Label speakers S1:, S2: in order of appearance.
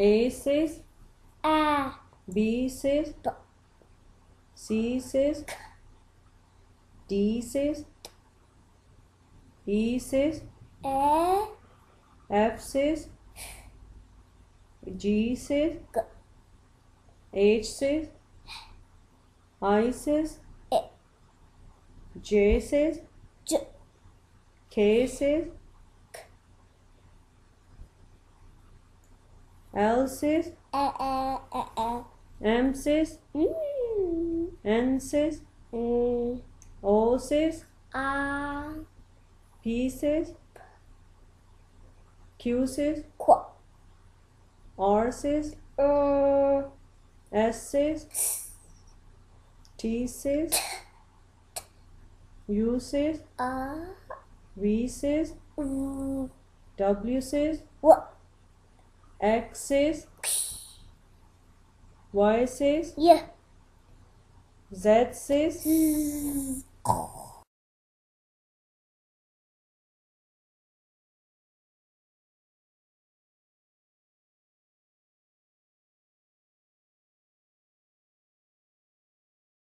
S1: A says
S2: A.
S1: B says
S2: B.
S1: C says D says E says
S2: A.
S1: F says G says
S2: G.
S1: H says I says
S2: A.
S1: J says
S2: J.
S1: K says L says
S2: A.
S1: M says N says O says
S2: A.
S1: P says Q says
S2: Qu.
S1: R says S says T says U says
S2: A.
S1: V says W says
S2: W.
S1: X says Y says
S2: Y.
S1: Z says
S2: Z.